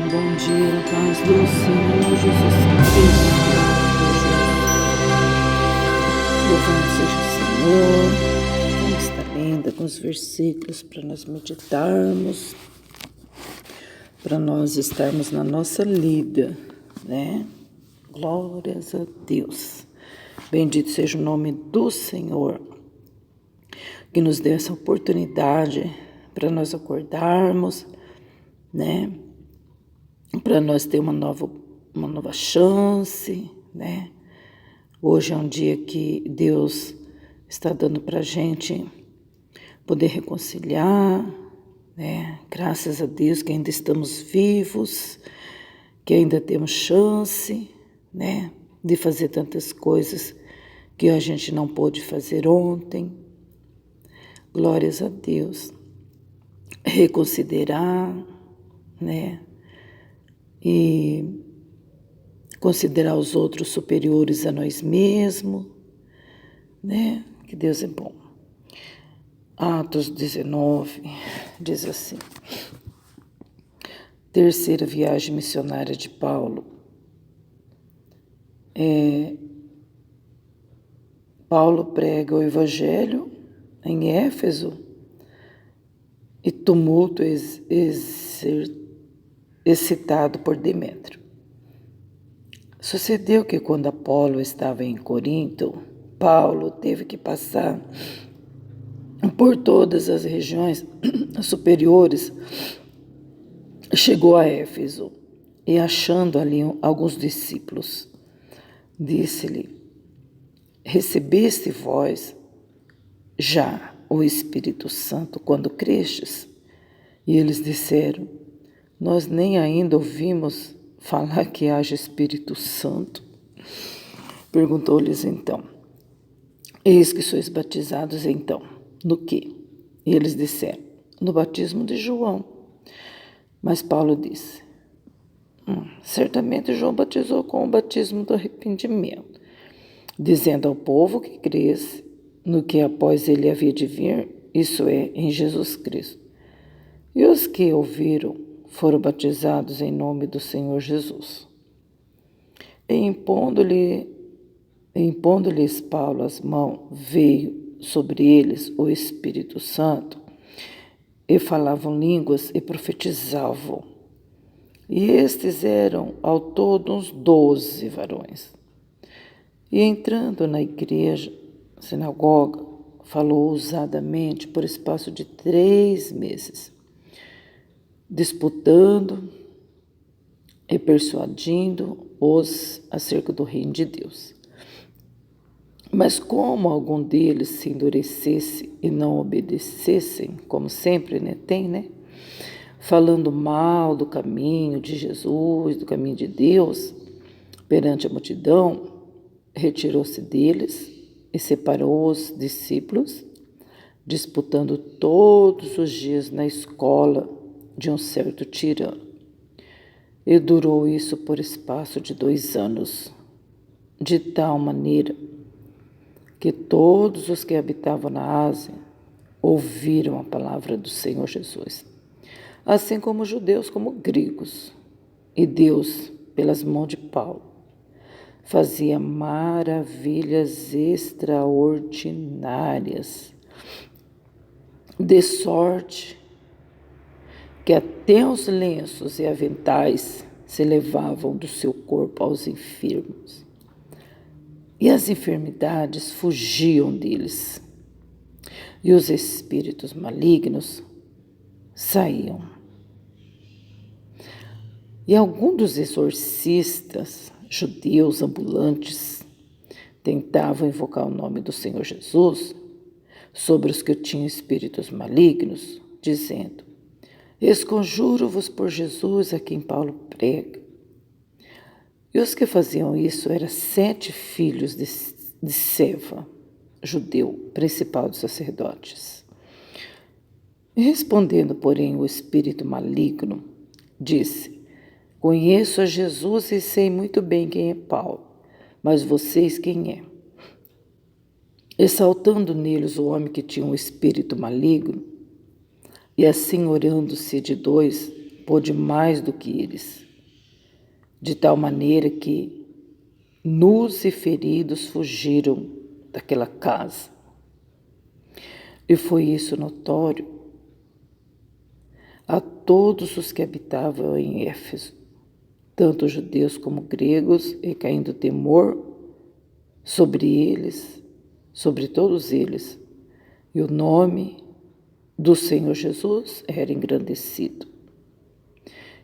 bom dia, na paz do Senhor Jesus Cristo. Louvado seja o Senhor. Como está linda com os versículos para nós meditarmos, para nós estarmos na nossa lida, né? Glórias a Deus. Bendito seja o nome do Senhor, que nos dê essa oportunidade para nós acordarmos, né? Para nós ter uma nova chance, né? Hoje é um dia que Deus está dando para a gente poder reconciliar, né? Graças a Deus que ainda estamos vivos, que ainda temos chance, né? De fazer tantas coisas que a gente não pôde fazer ontem. Glórias a Deus. Reconsiderar, né? E considerar os outros superiores a nós mesmos, né? Que Deus é bom. Atos 19 diz assim: terceira viagem missionária de Paulo. Paulo prega o Evangelho em Éfeso e tumulto excitado por Demétrio. Sucedeu que quando Apolo estava em Corinto, Paulo teve que passar por todas as regiões superiores. Chegou a Éfeso e, achando ali alguns discípulos, disse-lhe: recebeste vós já o Espírito Santo quando crestes? E eles disseram: nós nem ainda ouvimos falar que haja Espírito Santo. Perguntou-lhes então: eis que sois batizados então, no quê? E eles disseram: no batismo de João. Mas Paulo disse: certamente João batizou com o batismo do arrependimento, dizendo ao povo que cresce no que após ele havia de vir, isso é, em Jesus Cristo. E os que ouviram foram batizados em nome do Senhor Jesus. E impondo-lhes Paulo as mãos, veio sobre eles o Espírito Santo, e falavam línguas e profetizavam. E estes eram ao todo uns 12 varões. E entrando na igreja, sinagoga, falou ousadamente por espaço de 3 meses, disputando e persuadindo-os acerca do reino de Deus. Mas como algum deles se endurecesse e não obedecessem, como sempre, tem, falando mal do caminho de Jesus, do caminho de Deus, perante a multidão, retirou-se deles e separou os discípulos, disputando todos os dias na escola de um certo tirano. E durou isso por espaço de 2 anos, de tal maneira que todos os que habitavam na Ásia ouviram a palavra do Senhor Jesus, assim como judeus como gregos. E Deus, pelas mãos de Paulo, fazia maravilhas extraordinárias, de sorte que até os lenços e aventais se levavam do seu corpo aos enfermos, e as enfermidades fugiam deles, e os espíritos malignos saíam. E alguns dos exorcistas judeus ambulantes tentavam invocar o nome do Senhor Jesus sobre os que tinham espíritos malignos, dizendo: esconjuro-vos por Jesus a quem Paulo prega. E os que faziam isso eram 7 filhos de Seva, judeu, principal dos sacerdotes. E respondendo, porém, o espírito maligno, disse: conheço a Jesus e sei muito bem quem é Paulo, mas vocês quem é? Exaltando neles o homem que tinha um espírito maligno, e assim orando-se de 2, pôde mais do que eles, de tal maneira que nus e feridos fugiram daquela casa. E foi isso notório a todos os que habitavam em Éfeso, tanto judeus como gregos, e caindo temor sobre eles, sobre todos eles, e o nome do Senhor Jesus era engrandecido.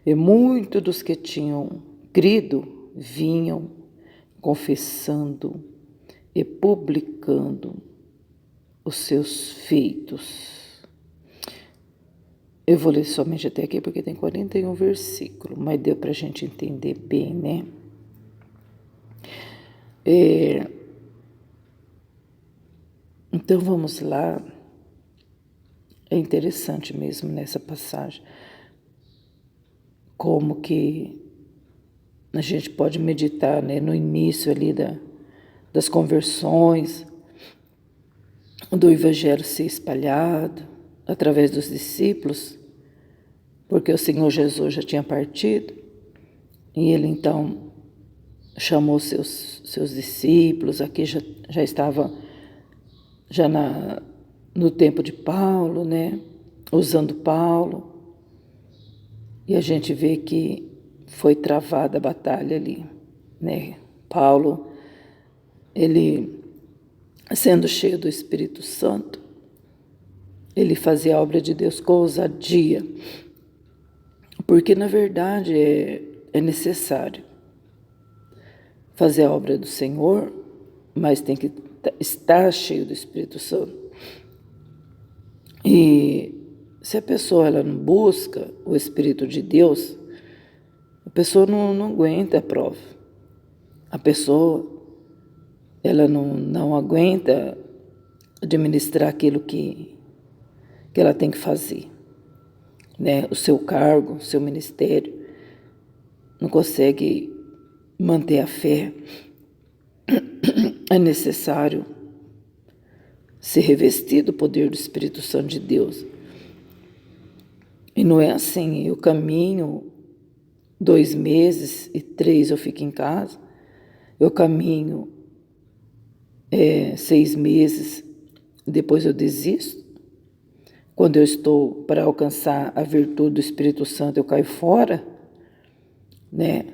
E muitos dos que tinham crido vinham confessando e publicando os seus feitos. Eu vou ler somente até aqui porque tem 41 versículos, mas deu para a gente entender bem, né? Então vamos lá. É interessante mesmo nessa passagem como que a gente pode meditar, né, no início ali das conversões, do evangelho ser espalhado através dos discípulos, porque o Senhor Jesus já tinha partido e ele então chamou seus discípulos. Aqui já estava no tempo de Paulo, né, usando Paulo, e a gente vê que foi travada a batalha ali, né? Paulo, ele sendo cheio do Espírito Santo, ele fazia a obra de Deus com ousadia, porque na verdade é necessário fazer a obra do Senhor, mas tem que estar cheio do Espírito Santo. E se a pessoa ela não busca o Espírito de Deus, a pessoa não aguenta a prova. A pessoa ela não aguenta administrar aquilo que ela tem que fazer, né? O seu cargo, o seu ministério, não consegue manter a fé. É necessário ser revestido do poder do Espírito Santo de Deus. E não é assim, eu caminho 2 meses e 3 eu fico em casa, eu caminho 6 meses, depois eu desisto. Quando eu estou para alcançar a virtude do Espírito Santo, eu caio fora, né?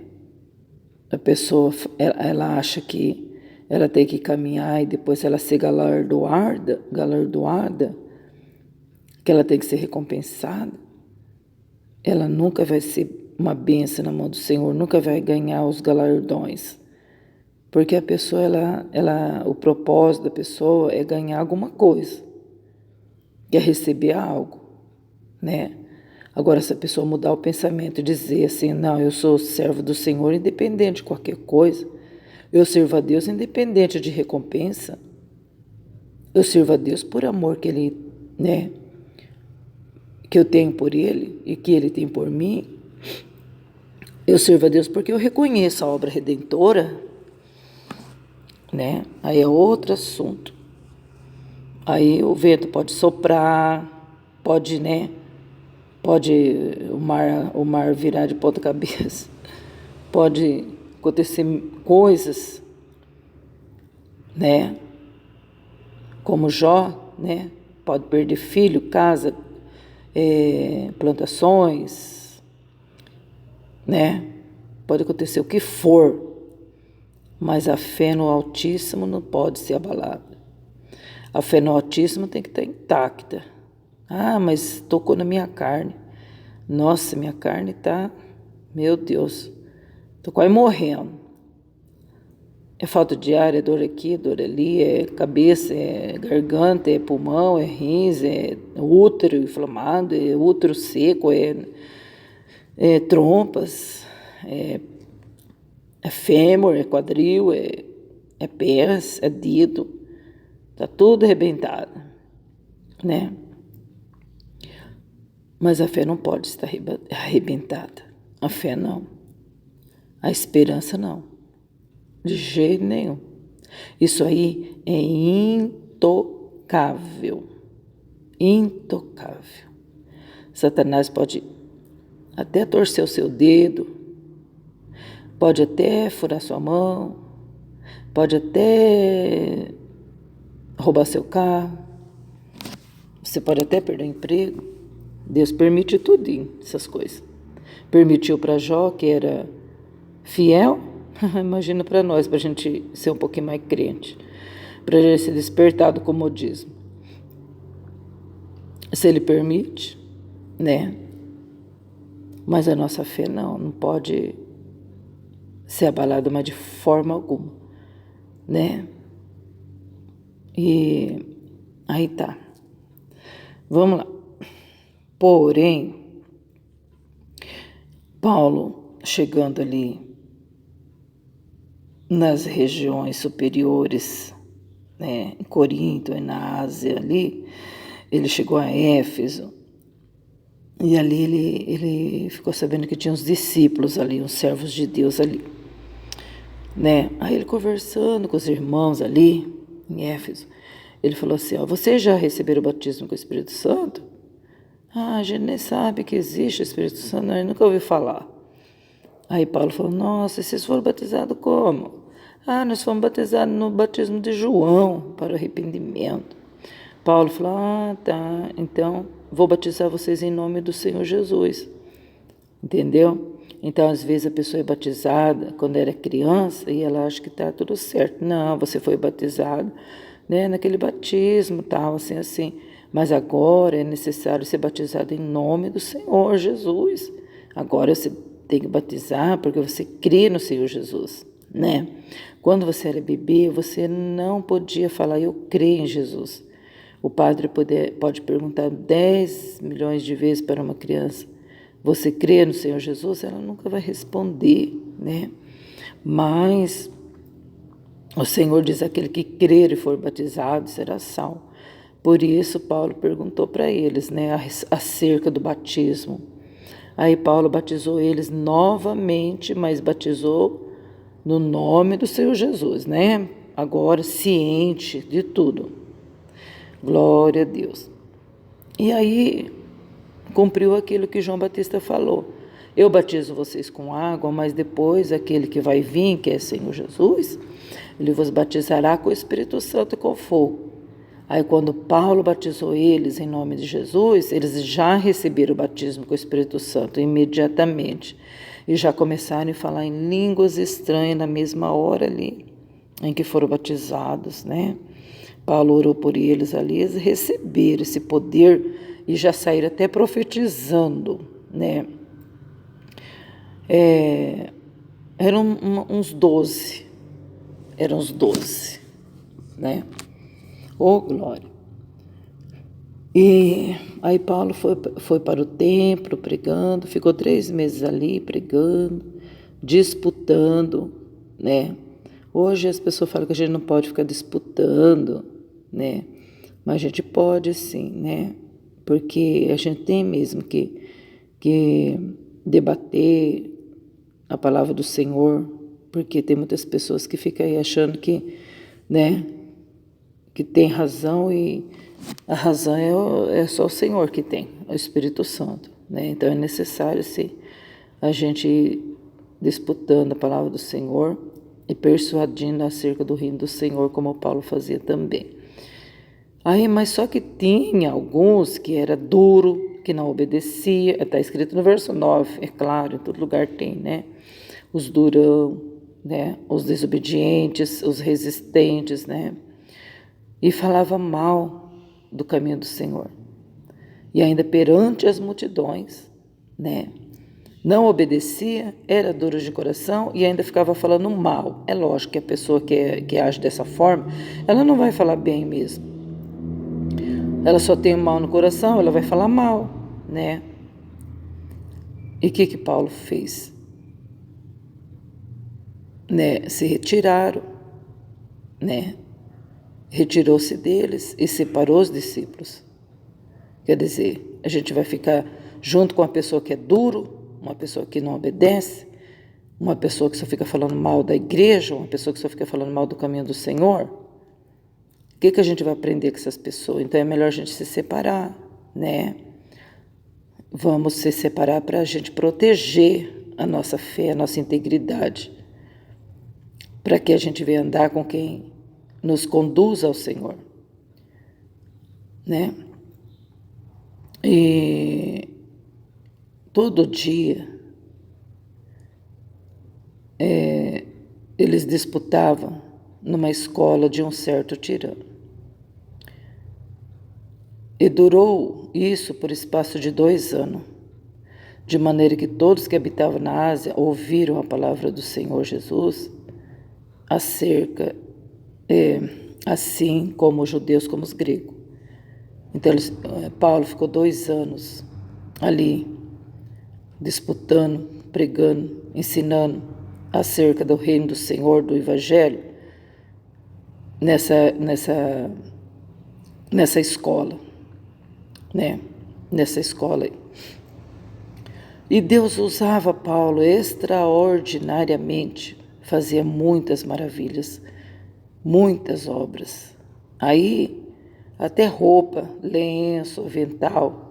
A pessoa, ela acha que ela tem que caminhar e depois ela ser galardoada, que ela tem que ser recompensada. Ela nunca vai ser uma bênção na mão do Senhor, nunca vai ganhar os galardões. Porque a pessoa, o propósito da pessoa é ganhar alguma coisa, é receber algo, né? Agora, se a pessoa mudar o pensamento e dizer assim, não, eu sou servo do Senhor independente de qualquer coisa, eu sirvo a Deus independente de recompensa, eu sirvo a Deus por amor que Ele, né, que eu tenho por Ele e que Ele tem por mim, eu sirvo a Deus porque eu reconheço a obra redentora, né? Aí é outro assunto. Aí o vento pode soprar, pode, né? Pode o mar virar de ponta cabeça, pode acontecer coisas, né? Como Jó, né? Pode perder filho, casa, plantações, né? Pode acontecer o que for, mas a fé no Altíssimo não pode ser abalada. A fé no Altíssimo tem que estar intacta. Ah, mas tocou na minha carne. Nossa, minha carne está, meu Deus, estou quase morrendo. É falta de ar, é dor aqui, dor ali, é cabeça, é garganta, é pulmão, é rins, é útero inflamado, é útero seco, é trompas, é fêmur, é quadril, é pés, é dedo, está tudo arrebentado, né? Mas a fé não pode estar arrebentada. A fé não. A esperança não. De jeito nenhum. Isso aí é intocável. Intocável. Satanás pode até torcer o seu dedo, pode até furar sua mão, pode até roubar seu carro, você pode até perder o emprego. Deus permite tudinho, essas coisas. Permitiu para Jó, que era fiel, imagina para nós, para a gente ser um pouquinho mais crente, para a gente se despertar do comodismo. Se Ele permite, né? Mas a nossa fé não pode ser abalada, mas de forma alguma, né? E aí tá. Vamos lá. Porém, Paulo, chegando ali nas regiões superiores, né, em Corinto e na Ásia ali, ele chegou a Éfeso, e ali ele ficou sabendo que tinha uns discípulos ali, uns servos de Deus ali, né? Aí ele conversando com os irmãos ali, em Éfeso, ele falou assim, ó, vocês já receberam o batismo com o Espírito Santo? Ah, a gente nem sabe que existe o Espírito Santo, eu nunca ouvi falar. Aí Paulo falou, nossa, vocês foram batizados como? Ah, nós fomos batizados no batismo de João, para o arrependimento. Paulo falou, ah, tá, então vou batizar vocês em nome do Senhor Jesus. Entendeu? Então, às vezes a pessoa é batizada quando era criança e ela acha que está tudo certo. Não, você foi batizado, né, naquele batismo, tal, assim. Mas agora é necessário ser batizado em nome do Senhor Jesus. Agora você tem que batizar porque você crê no Senhor Jesus, né? Quando você era bebê, você não podia falar, eu creio em Jesus. O padre pode perguntar 10 milhões de vezes para uma criança, você crê no Senhor Jesus? Ela nunca vai responder, né? Mas o Senhor diz, aquele que crer e for batizado será salvo. Por isso, Paulo perguntou para eles, né, acerca do batismo. Aí Paulo batizou eles novamente, mas batizou no nome do Senhor Jesus, né? Agora ciente de tudo. Glória a Deus. E aí cumpriu aquilo que João Batista falou. Eu batizo vocês com água, mas depois aquele que vai vir, que é Senhor Jesus, ele vos batizará com o Espírito Santo e com fogo. Aí quando Paulo batizou eles em nome de Jesus, eles já receberam o batismo com o Espírito Santo imediatamente. E já começaram a falar em línguas estranhas na mesma hora ali, em que foram batizados, né? Paulo orou por eles ali, eles receberam esse poder e já saíram até profetizando, né? Eram uns 12, né? Oh, glória! E aí Paulo foi para o templo pregando, ficou 3 meses ali pregando, disputando, né? Hoje as pessoas falam que a gente não pode ficar disputando, né? Mas a gente pode sim, né? Porque a gente tem mesmo que debater a palavra do Senhor, porque tem muitas pessoas que ficam aí achando que, né, que tem razão e a razão é só o Senhor que tem, o Espírito Santo, né? Então é necessário sim, a gente ir disputando a palavra do Senhor e persuadindo acerca do reino do Senhor, como Paulo fazia também. Aí, mas só que tinha alguns que era duro, que não obedecia, está escrito no verso 9, é claro, em todo lugar tem, né? Os durão, né? Os desobedientes, os resistentes, né? E falava mal do caminho do Senhor. E ainda perante as multidões, né? Não obedecia, era duro de coração e ainda ficava falando mal. É lógico que a pessoa que age dessa forma, ela não vai falar bem mesmo. Ela só tem o mal no coração, ela vai falar mal, né? E o que Paulo fez? Né? Se retiraram, né? Retirou-se deles e separou os discípulos. Quer dizer, a gente vai ficar junto com uma pessoa que é duro, uma pessoa que não obedece, uma pessoa que só fica falando mal da igreja, uma pessoa que só fica falando mal do caminho do Senhor. O que a gente vai aprender com essas pessoas? Então é melhor a gente se separar, né? vamos se separar para a gente proteger a nossa fé, a nossa integridade, para que a gente venha andar com quem nos conduz ao Senhor, né? E todo dia eles disputavam numa escola de um certo tirano. E durou isso por espaço de 2 anos, de maneira que todos que habitavam na Ásia ouviram a palavra do Senhor Jesus acerca, assim como os judeus como os gregos. Então, Paulo ficou 2 anos ali, disputando, pregando, ensinando acerca do reino do Senhor, do Evangelho, nessa escola, né? Nessa escola aí. E Deus usava Paulo extraordinariamente, fazia muitas maravilhas, muitas obras. Aí, até roupa, lenço, avental,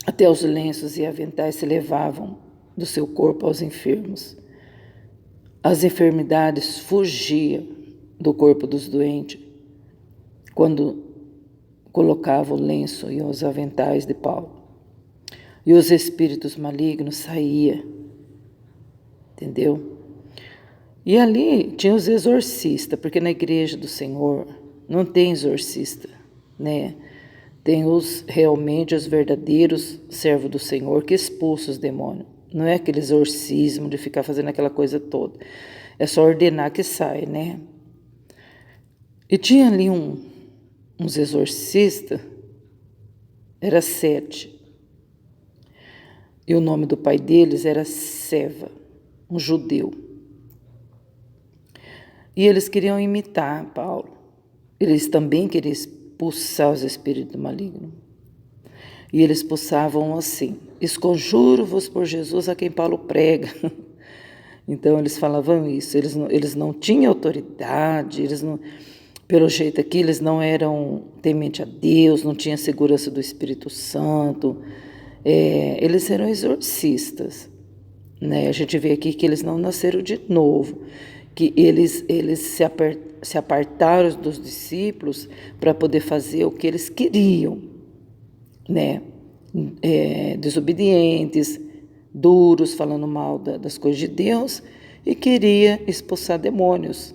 até os lenços e aventais se levavam do seu corpo aos enfermos. As enfermidades fugiam do corpo dos doentes quando colocava o lenço e os aventais de Paulo. E os espíritos malignos saíam, entendeu? E ali tinha os exorcistas, porque na igreja do Senhor não tem exorcista, né? Tem realmente os verdadeiros servos do Senhor que expulsam os demônios. Não é aquele exorcismo de ficar fazendo aquela coisa toda. É só ordenar que sai, né? E tinha ali uns exorcistas, era 7. E o nome do pai deles era Seva, um judeu. E eles queriam imitar Paulo. Eles também queriam expulsar os espíritos malignos. E eles expulsavam assim: esconjuro-vos por Jesus a quem Paulo prega. Então eles falavam isso. Eles não tinham autoridade, pelo jeito aqui, eles não eram temente a Deus, não tinham segurança do Espírito Santo. Eles eram exorcistas, né? A gente vê aqui que eles não nasceram de novo, que eles se apartaram dos discípulos para poder fazer o que eles queriam, né? Desobedientes, duros, falando mal das coisas de Deus, e queria expulsar demônios.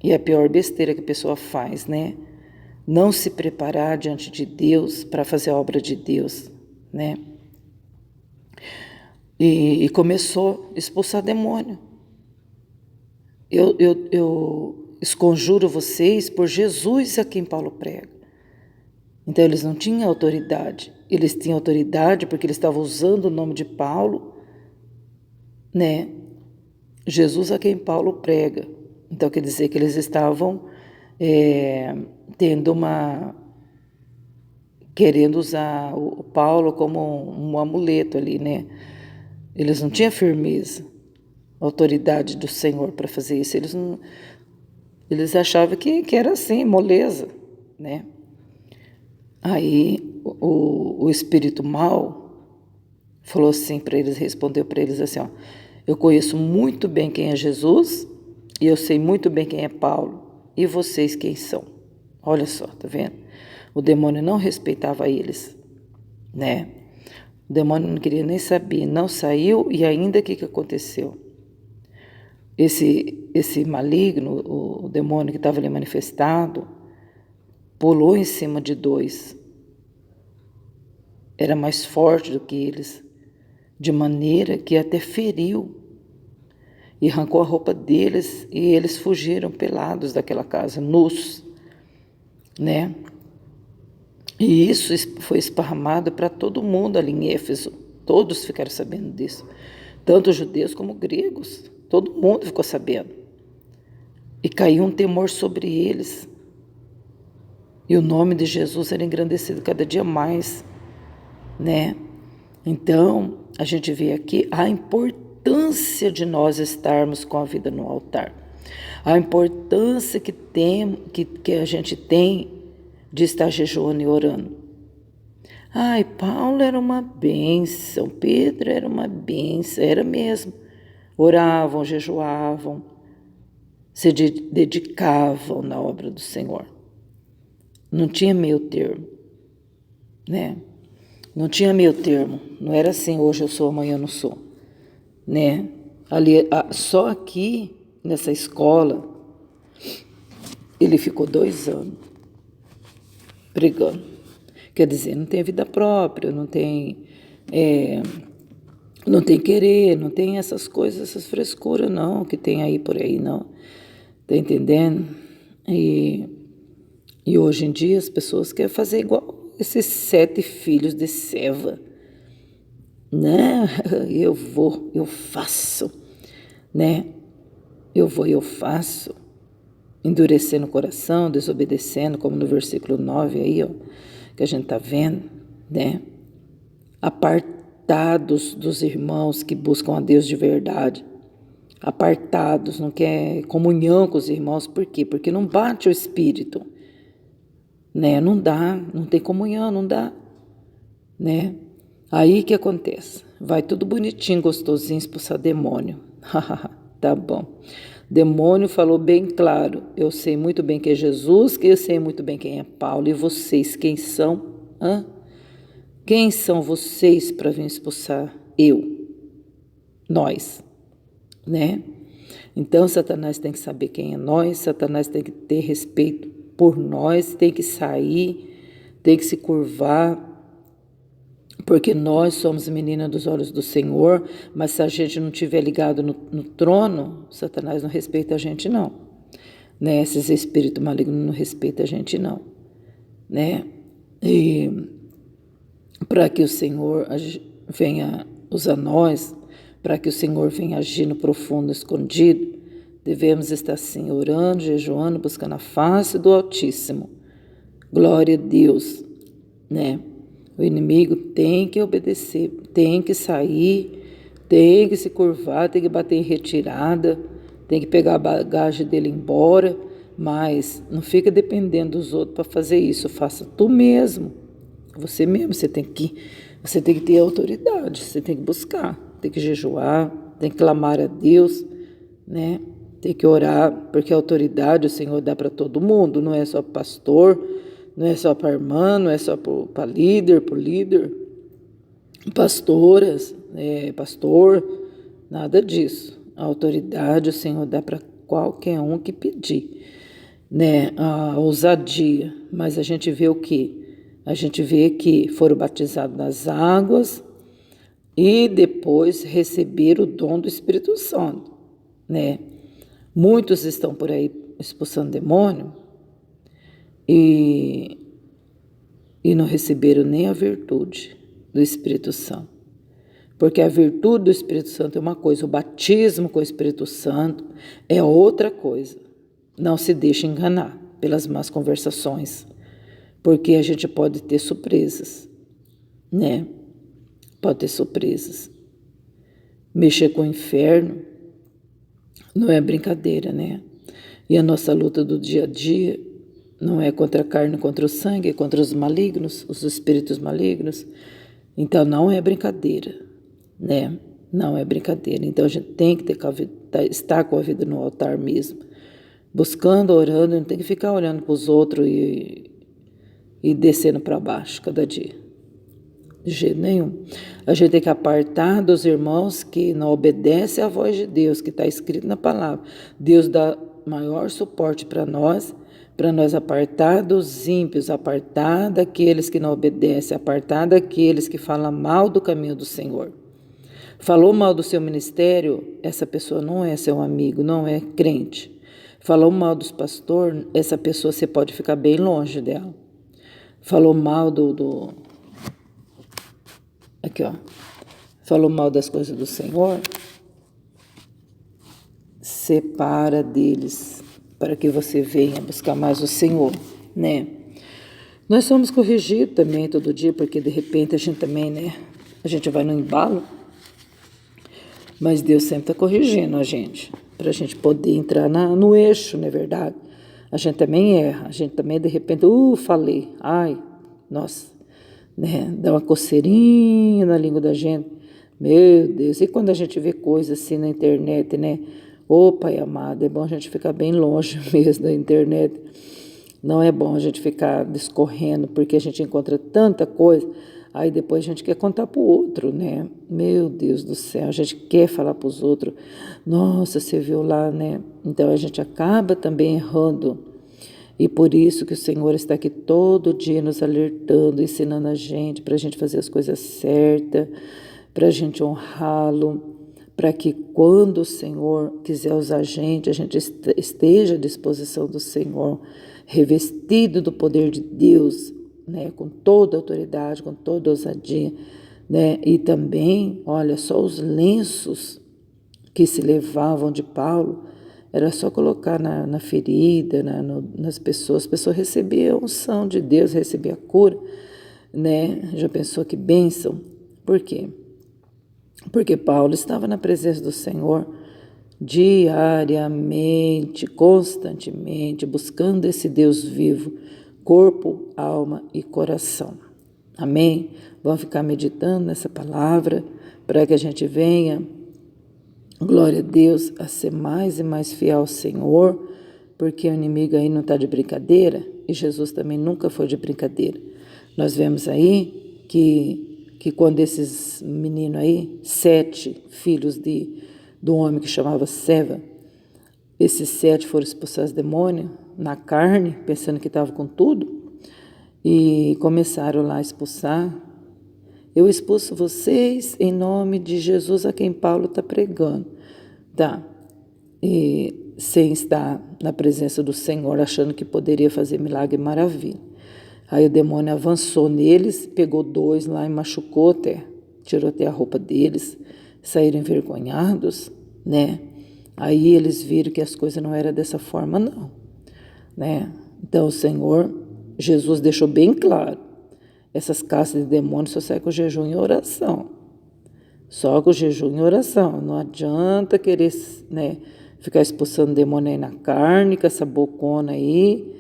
E a pior besteira que a pessoa faz, né? Não se preparar diante de Deus para fazer a obra de Deus, né? E começou a expulsar demônio. Eu esconjuro vocês por Jesus a quem Paulo prega. Então eles não tinham autoridade. Eles tinham autoridade porque eles estavam usando o nome de Paulo, né? Jesus a quem Paulo prega. Então quer dizer que eles estavam querendo usar o Paulo como um amuleto ali, né? Eles não tinham firmeza, autoridade do Senhor para fazer isso. Eles achavam que era assim, moleza, né? Aí o espírito mau falou assim para eles, respondeu para eles assim, ó: eu conheço muito bem quem é Jesus e eu sei muito bem quem é Paulo. E vocês quem são? Olha só, tá vendo? O demônio não respeitava eles, né? O demônio não queria nem saber, não saiu. E ainda o que aconteceu? Esse maligno, o demônio que estava ali manifestado, pulou em cima de 2. Era mais forte do que eles, de maneira que até feriu e arrancou a roupa deles, e eles fugiram pelados daquela casa, nus, né? E isso foi esparramado para todo mundo ali em Éfeso. Todos ficaram sabendo disso, tanto judeus como gregos. Todo mundo ficou sabendo. E caiu um temor sobre eles. E o nome de Jesus era engrandecido cada dia mais, né? Então, a gente vê aqui a importância de nós estarmos com a vida no altar. A importância que a gente tem de estar jejuando e orando. Ai, Paulo era uma bênção, Pedro era uma bênção, era mesmo. Oravam, jejuavam, se dedicavam na obra do Senhor. Não tinha meio termo, né? Não tinha meio termo. Não era assim, hoje eu sou, amanhã eu não sou, né? Ali, só aqui, nessa escola, ele ficou 2 anos pregando. Quer dizer, não tem vida própria, não tem querer, não tem essas coisas, essas frescuras não, que tem aí por aí, não. Tá entendendo? E hoje em dia as pessoas querem fazer igual esses 7 filhos de Seva. Né? Eu vou, eu faço, né? Eu vou e eu faço. Endurecendo o coração, desobedecendo, como no versículo 9 aí, ó, que a gente tá vendo, né? Apartados dos irmãos que buscam a Deus de verdade. Apartados, não quer comunhão com os irmãos, por quê? Porque não bate o espírito, né? Não dá, não tem comunhão, não dá, né? Aí que acontece? Vai tudo bonitinho, gostosinho, expulsar demônio. Tá bom. Demônio falou bem claro, eu sei muito bem quem é Jesus, que eu sei muito bem quem é Paulo, e vocês quem são? Quem são vocês para vir expulsar eu? Nós, né? Então Satanás tem que saber quem é nós, Satanás tem que ter respeito por nós, tem que sair, tem que se curvar, porque nós somos menina dos olhos do Senhor, mas se a gente não estiver ligado no trono, Satanás não respeita a gente não, né? Esses espíritos malignos não respeitam a gente não, né? E para que o Senhor venha usar nós, para que o Senhor venha agir no profundo, escondido, devemos estar assim, orando, jejuando, buscando a face do Altíssimo. Glória a Deus, né? O inimigo tem que obedecer, tem que sair, tem que se curvar, tem que bater em retirada, tem que pegar a bagagem dele embora, mas não fica dependendo dos outros para fazer isso, faça tu mesmo. Você mesmo, você tem que ter autoridade, você tem que buscar, tem que jejuar, tem que clamar a Deus, né? Tem que orar, porque a autoridade o Senhor dá para todo mundo, não é só para pastor, não é só para irmã, não é só para líder, pastoras, pastor, nada disso. A autoridade o Senhor dá para qualquer um que pedir, né? A ousadia, mas a gente vê o quê? A gente vê que foram batizados nas águas e depois receberam o dom do Espírito Santo, né? Muitos estão por aí expulsando demônio e não receberam nem a virtude do Espírito Santo. Porque a virtude do Espírito Santo é uma coisa, o batismo com o Espírito Santo é outra coisa. Não se deixe enganar pelas más conversações, porque a gente pode ter surpresas, né? Pode ter surpresas. Mexer com o inferno não é brincadeira, né? E a nossa luta do dia a dia não é contra a carne, contra o sangue, é contra os malignos, os espíritos malignos. Então não é brincadeira, né? Não é brincadeira. Então a gente tem que estar com a vida no altar mesmo, buscando, orando, não tem que ficar olhando para os outros e descendo para baixo cada dia. De jeito nenhum. A gente tem que apartar dos irmãos que não obedecem à voz de Deus, que está escrito na palavra. Deus dá maior suporte para nós apartar dos ímpios, apartar daqueles que não obedecem, apartar daqueles que falam mal do caminho do Senhor. Falou mal do seu ministério, essa pessoa não é seu amigo, não é crente. Falou mal dos pastores, essa pessoa você pode ficar bem longe dela. Falou mal aqui, ó. Falou mal das coisas do Senhor, separa deles, para que você venha buscar mais o Senhor, né? Nós somos corrigidos também todo dia, porque de repente a gente também, né? A gente vai no embalo, mas Deus sempre está corrigindo a gente, para a gente poder entrar no eixo, não é verdade? A gente também erra, a gente também de repente, falei, ai, nossa, né? Dá uma coceirinha na língua da gente. Meu Deus, e quando a gente vê coisas assim na internet, né? Ô Pai amado, é bom a gente ficar bem longe mesmo da internet. Não é bom a gente ficar discorrendo, porque a gente encontra tanta coisa, aí depois a gente quer contar para o outro, né? Meu Deus do céu, a gente quer falar para os outros. Nossa, você viu lá, né? Então a gente acaba também errando. E por isso que o Senhor está aqui todo dia nos alertando, ensinando a gente, para a gente fazer as coisas certas, para a gente honrá-lo, para que quando o Senhor quiser usar a gente esteja à disposição do Senhor, revestido do poder de Deus, né, com toda a autoridade, com toda a ousadia, né, e também, olha, só os lenços que se levavam de Paulo, era só colocar na ferida, nas pessoas, as pessoas recebiam a unção de Deus, recebiam a cura, né, já pensou que bênção? Por quê? Porque Paulo estava na presença do Senhor diariamente, constantemente, buscando esse Deus vivo, corpo, alma e coração. Amém? Vamos ficar meditando nessa palavra para que a gente venha, glória a Deus, a ser mais e mais fiel ao Senhor, porque o inimigo aí não está de brincadeira e Jesus também nunca foi de brincadeira. Nós vemos aí que quando esses meninos aí, 7 filhos do homem que chamava Seva, esses 7 foram expulsar os demônios na carne, pensando que estavam com tudo, e começaram lá a expulsar. Eu expulso vocês em nome de Jesus a quem Paulo está pregando. Tá? E sem estar na presença do Senhor, achando que poderia fazer milagre e maravilha. Aí o demônio avançou neles, pegou 2 lá e machucou até, tirou até a roupa deles, saíram envergonhados, né? Aí eles viram que as coisas não eram dessa forma, não, né? Então o Senhor, Jesus deixou bem claro, essas castas de demônios só saem com jejum e oração. Só com jejum e oração. Não adianta querer, né, ficar expulsando demônio aí na carne, com essa bocona aí,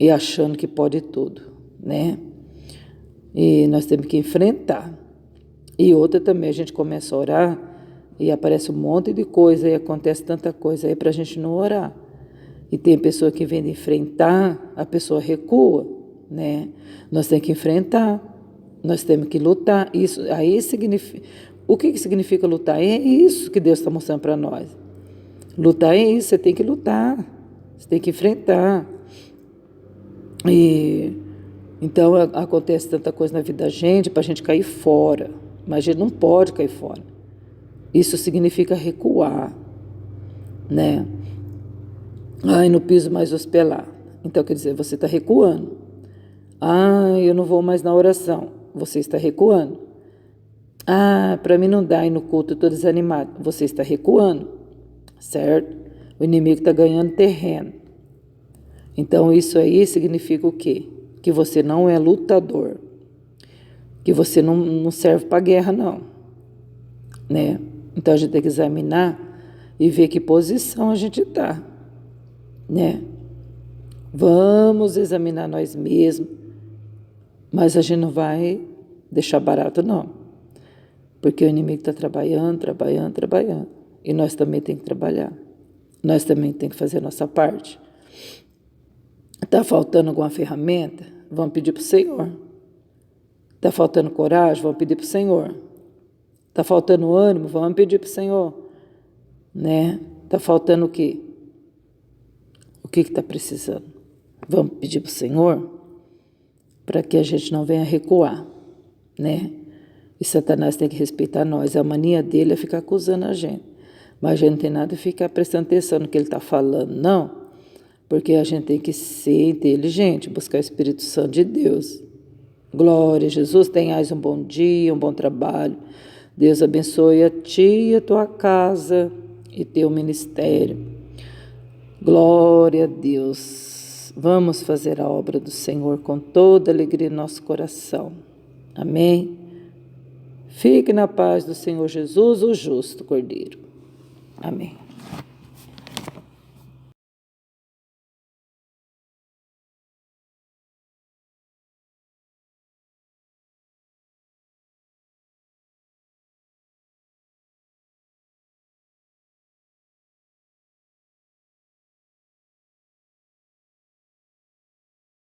e achando que pode tudo, né? E nós temos que enfrentar. E outra também, a gente começa a orar e aparece um monte de coisa e acontece tanta coisa aí para a gente não orar. E tem pessoa que vem de enfrentar, a pessoa recua, né? Nós temos que enfrentar, nós temos que lutar. Isso aí significa. O que significa lutar? É isso que Deus está mostrando para nós. Lutar é isso, você tem que lutar, você tem que enfrentar. E então acontece tanta coisa na vida da gente para a gente cair fora, mas a gente não pode cair fora. Isso significa recuar, né? Ai, no piso mais hospelar. Então quer dizer, você está recuando. Eu não vou mais na oração. Você está recuando. Para mim não dá ir no culto, eu estou desanimado. Você está recuando, certo? O inimigo está ganhando terreno. Então isso aí significa o quê? Que você não é lutador, que você não serve para guerra, não, né? Então a gente tem que examinar e ver que posição a gente está, né? Vamos examinar nós mesmos, mas a gente não vai deixar barato, não, porque o inimigo está trabalhando, e nós também temos que trabalhar, nós também temos que fazer a nossa parte. Está faltando alguma ferramenta? Vamos pedir para o Senhor. Está faltando coragem? Vamos pedir para o Senhor. Está faltando ânimo? Vamos pedir para o Senhor. Né? Está faltando o quê? O que está precisando? Vamos pedir para o Senhor para que a gente não venha recuar, né? E Satanás tem que respeitar nós. A mania dele é ficar acusando a gente. Mas a gente não tem nada de ficar prestando atenção no que ele está falando, não. Porque a gente tem que ser inteligente, buscar o Espírito Santo de Deus. Glória a Jesus, tenhais um bom dia, um bom trabalho. Deus abençoe a ti e a tua casa e teu ministério. Glória a Deus. Vamos fazer a obra do Senhor com toda alegria em nosso coração. Amém? Fique na paz do Senhor Jesus, o justo Cordeiro. Amém.